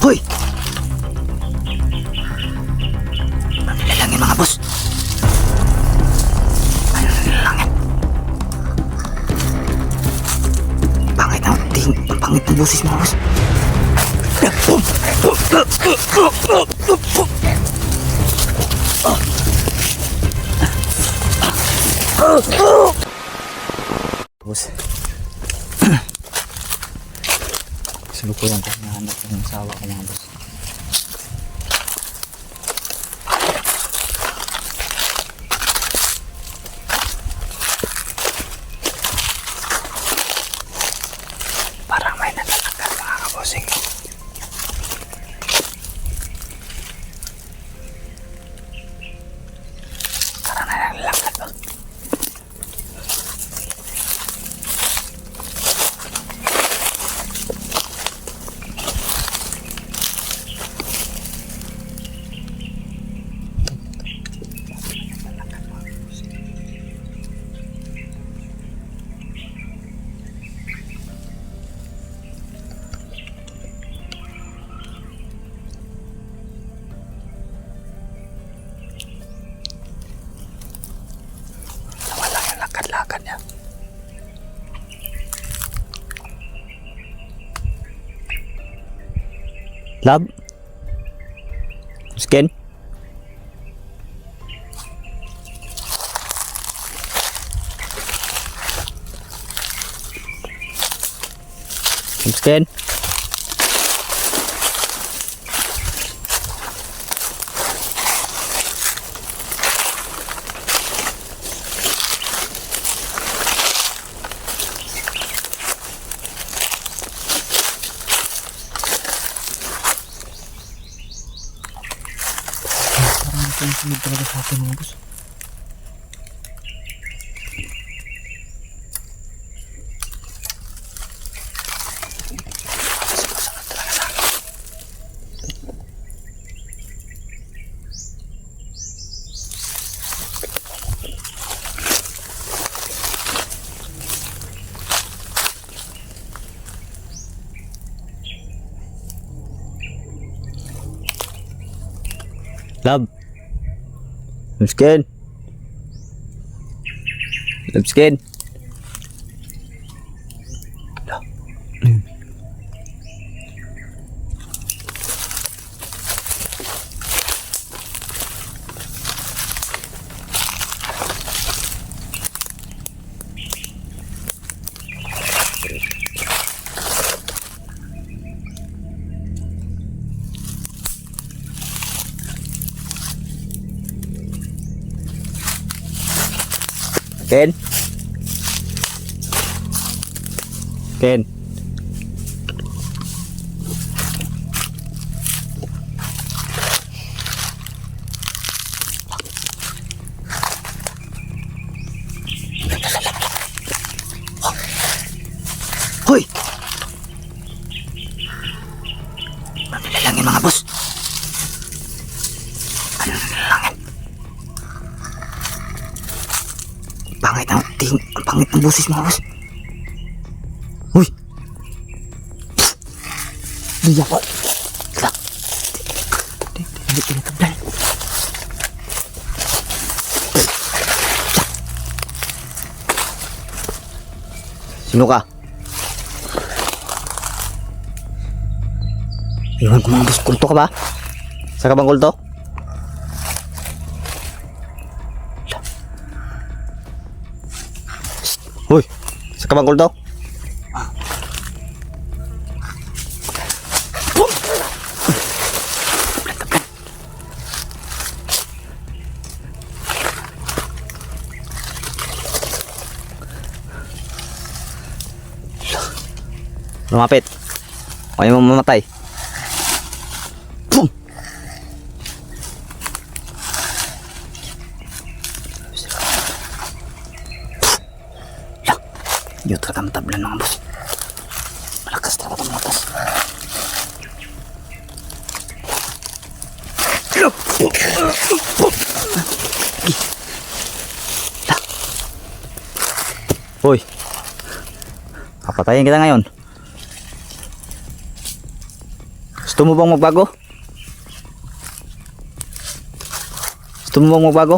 Hoy! Nilalangin mga boss. Ano nilalangin? Pangit na, ang pangit ng boses mga boss. Boss. Salukuyan ko, nahanap ko ng asawa ko mga boss. Parang may nalalakad mga kabosing. Parang may nalalakad ba? Lakad niya. Lab? Skin? Skin? Sunod talaga sa atin mga boss. Sunod talaga sa akin. Love. Skin. Love skin. Ken. Ken. Hoy! Nilalangin mga boss. Ano nilalangin? Pangit na, ang pangit ng boses mga boss. Uy! Di ako. Hindi pinatagdan. Sino ka? Iwan ko mga boss, kulto ka ba? Saan ka bang kulto? Uy, sa kabang kulto? Lumapit. Ayaw mo mamatay. Boom! Yun talaga matablan mga boss. Malakas talaga malakas. Hoy, papatayin kita ngayon. Gusto mo bang magbago? Gusto mo bang magbago?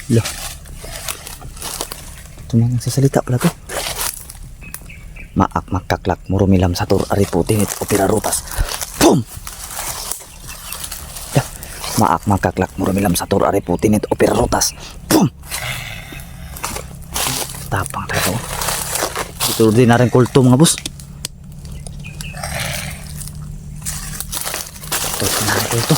Lo. Ito mga nagsasalita pala to. Maak magkaklak murumilam satur ari putinit opera rutas. Boom! Maak magkaklak murumilam satur ari putinit opera rutas. Boom! Tapang tayo. Ito din na rin kulto mga boss. Ito na rin kulto.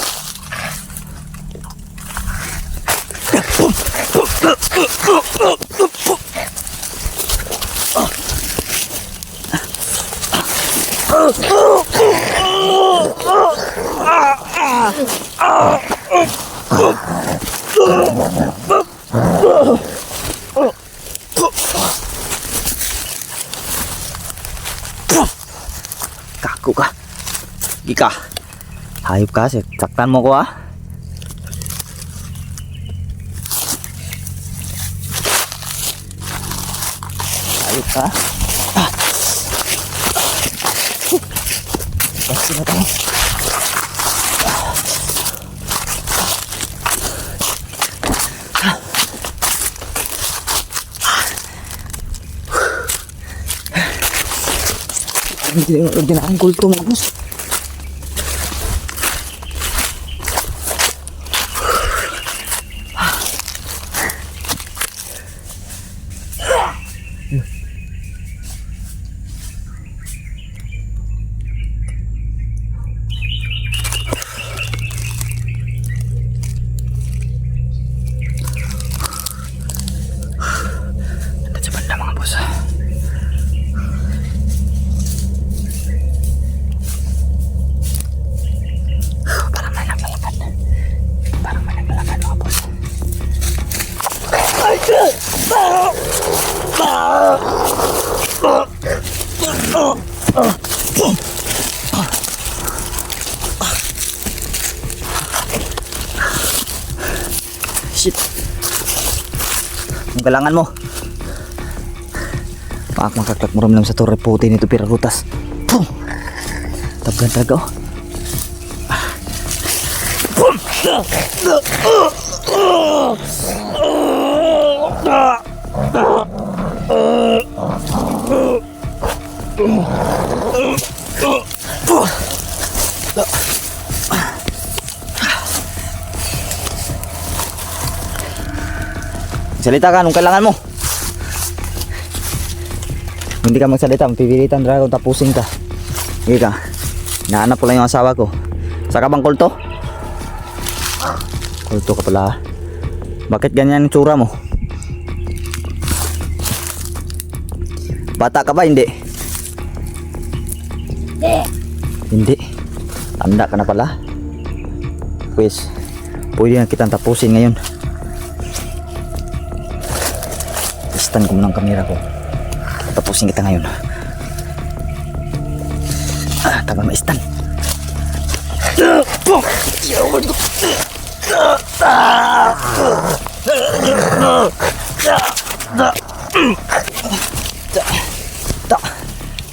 Kaku ka. Gika. Hayop ka, saktan mo ko ah. Hayop ka. Kasi na tayo. Hindi na ang kulto mga boss. Sa banda mga boss. Parang may naglalakad mga boss. Shit. Ang galangan mo. Paak makaklak mo lang sa torre puti nito pira rutas. Pum! Tabgan talaga oh. Pum! Salita ka, anong kailangan mo? Hindi ka magsalita, mapipilitan dragon, tapusin ka. Hindi ka. Nahanap ko lang yung asawa ko. Saka bang kulto? Kulto ka pala. Bakit ganyan yung tsura mo? Bata ka ba? Hindi. Hindi. Tanda ka na pala. Pues, pwede na kitang tapusin ngayon. Istan ko muna ang kamera ko. Tapusin kita ngayon. Tama maistan.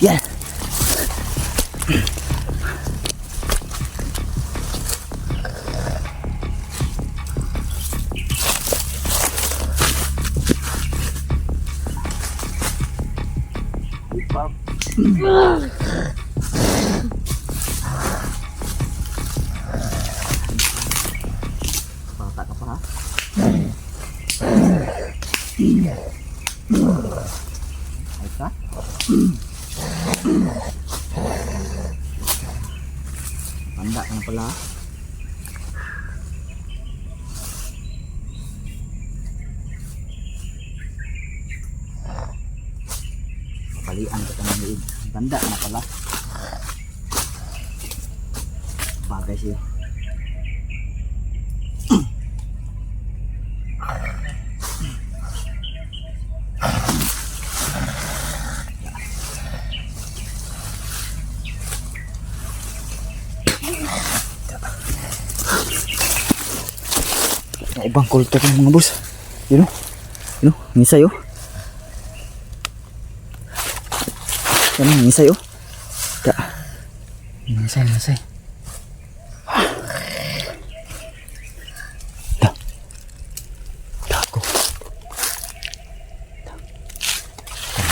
Yan. Bata ka pa ha? Ay ka? Tanda ka na pala. Palian ka ng liig. Tanda ka na pala. Bagay siya. Ibang kulto ko mga boss. Yun o. Yun o. Ngisay o. Yan o. Ngisay o. Masay. Dako.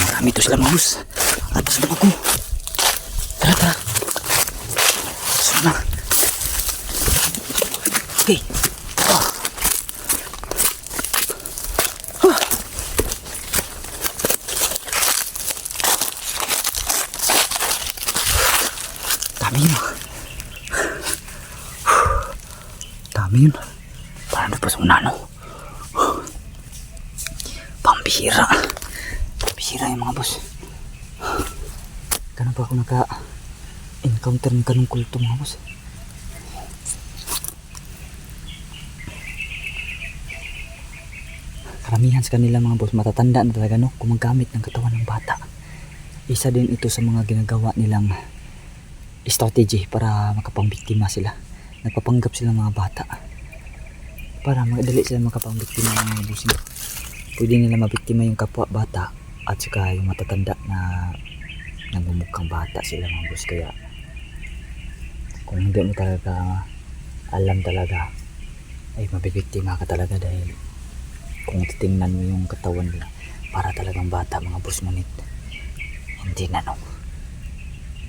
Marami to sila mga boss. Atas na ako. Tara. Sana. Okay. Dami yun. Parang pa sa unano. Pambihira yung mga boss. Ganun pa ako naka-encounter ng kanong kulto mga boss. Karamihan sa kanila mga boss matatanda na talaga no, gumagamit ng katawan ng bata. Isa din ito sa mga ginagawa nilang strategy para makapangbiktima sila. Nagpapanggap sila mga bata para madali sila makapangbiktima ng mga busing. Pwede nila mabiktima yung kapwa bata at saka yung matatanda na namumukhang bata sila mga boss. Kaya kung hindi mo talaga alam talaga ay mabibiktima ka talaga, dahil kung titingnan mo yung katawan nila para talagang bata mga boss. Ngunit hindi na no.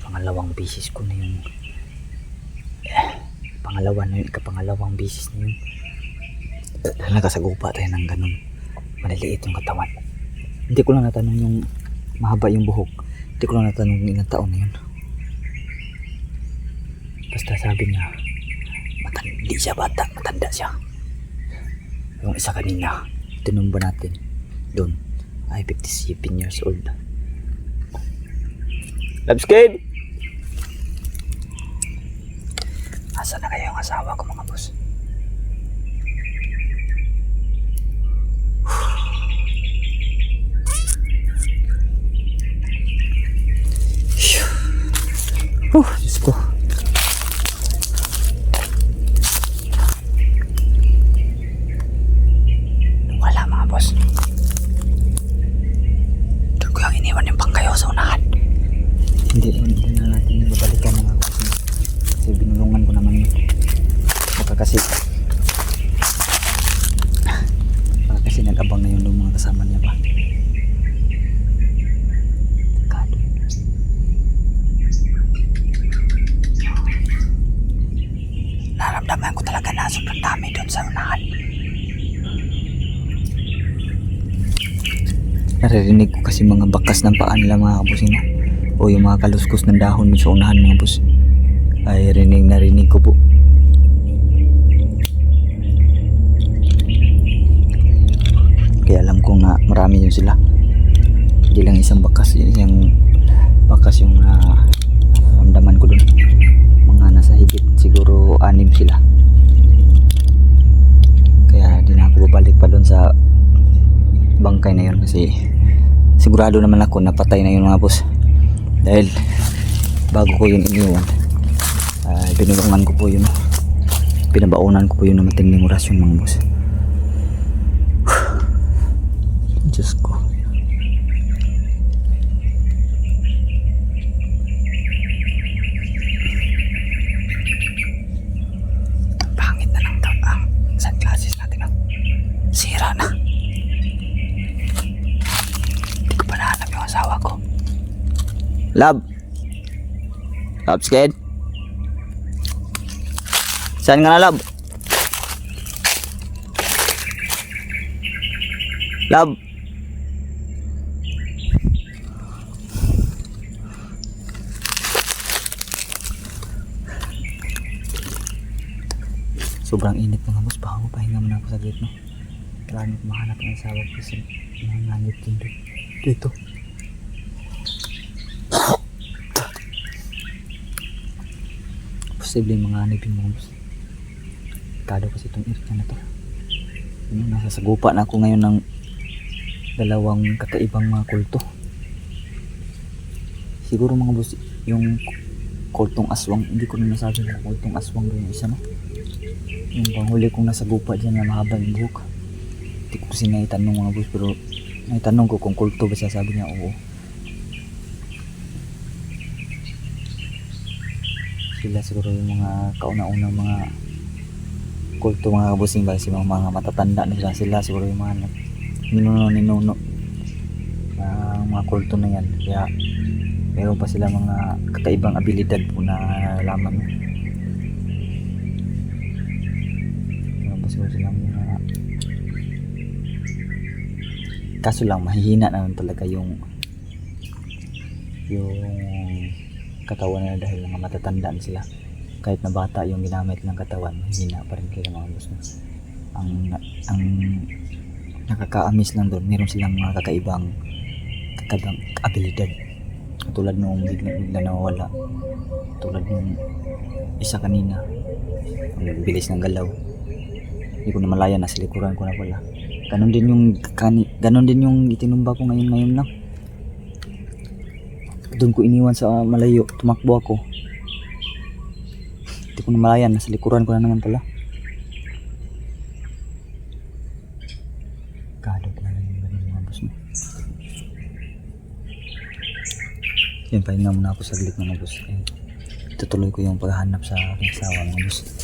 Pangalawang bisis ko na yung ikapangalawang bisis na yun. Nakasagupa tayo ng ganun maliliit yung katawan. Hindi ko lang natanong yung mahaba yung buhok. Hindi ko lang natanong yung ilang taon na yun. Basta sabi niya hindi siya bata, matanda siya. Yung isa kanina tinumba natin doon ay 57 years old. Labs kid! Asa na kaya yung asawa ko mga boss? Diyos ko. Wala mga boss. Ito ko yung iniwan yung pangkayo sa unahan. Hindi na natin ibabalikan mga boss. Kasi binulungan ko naman yun. Baka kasi nag-abang na yun ng mga kasama niya ba. Naramdaman ko talaga na sobrang dami doon sa unahan. Naririnig ko kasi mga bakas ng paa nila mga kabusina, o yung mga kaluskos ng dahon doon sa unahan mga bus. Ay narinig ko po. Kaya alam kong na marami yun sila. Hindi lang isang bakas, yung naramdaman ko doon. Mga nasa higit siguro 6 sila. Kaya di na ako babalik pa doon sa bangkay na yun, kasi sigurado naman ako napatay na yun mga boss. Dahil bago ko yun iniwan, binulungan ko po yun, pinabaunan ko po yun ng matinding orasyon mga boss. Diyos ko. Pangit na lang daw ang sunglasses natin. Sira na. Hindi ko pa nahanap yung asawa ko. Love. Love scared? Saan nga na love? Love. Sobrang init mga boss, baka pahinga muna ako saglit no. Kailangan ko mahanap ng asawa ko kasi nanganit din dito. Posible mga anip yung mga boss. Kado kasi itong area na to. Nasa sagupa na ako ngayon ng dalawang kakaibang mga kulto. Siguro mga boss, yung kultong aswang, hindi ko na nasabi na kultong aswang doon yung isa no. Yung panghuli kong nasa gupa dyan na mahaba yung buhok. Hindi ko kasi naitanong mga boss, pero naitanong ko kung kulto ba siya, sabi niya oo. Sila siguro yung mga kauna-unang mga kulto mga kabusing ba, si mga matatanda na sila siguro yung mga ninuno ng mga kulto na yan. Kaya meron pa sila mga kakaibang abilidad po na nalalaman. Meron pa siguro silang mga, kaso lang mahihina naman talaga yung katawan nila dahil mga matatanda na sila. Kahit na bata yung ginamit ng katawan, mahihina pa rin kayo mga boss. Ang nakakaamis lang doon, meron silang mga kakaibang abilidad. Tulad nung bigla nawawala, tulad nung isa kanina, ang bilis ng galaw, hindi ko na malaya, nasa likuran ko na pala. Ganon din yung itinumba ko ngayon lang. Doon ko iniwan sa malayo, tumakbo ako, hindi ko na malaya, nasa likuran ko na naman pala. Kadot na lang yung ganun mga boss mo. Yan, pahinga muna ako saglit mga boss. Tutuloy ko yung paghahanap sa aking asawa mga boss.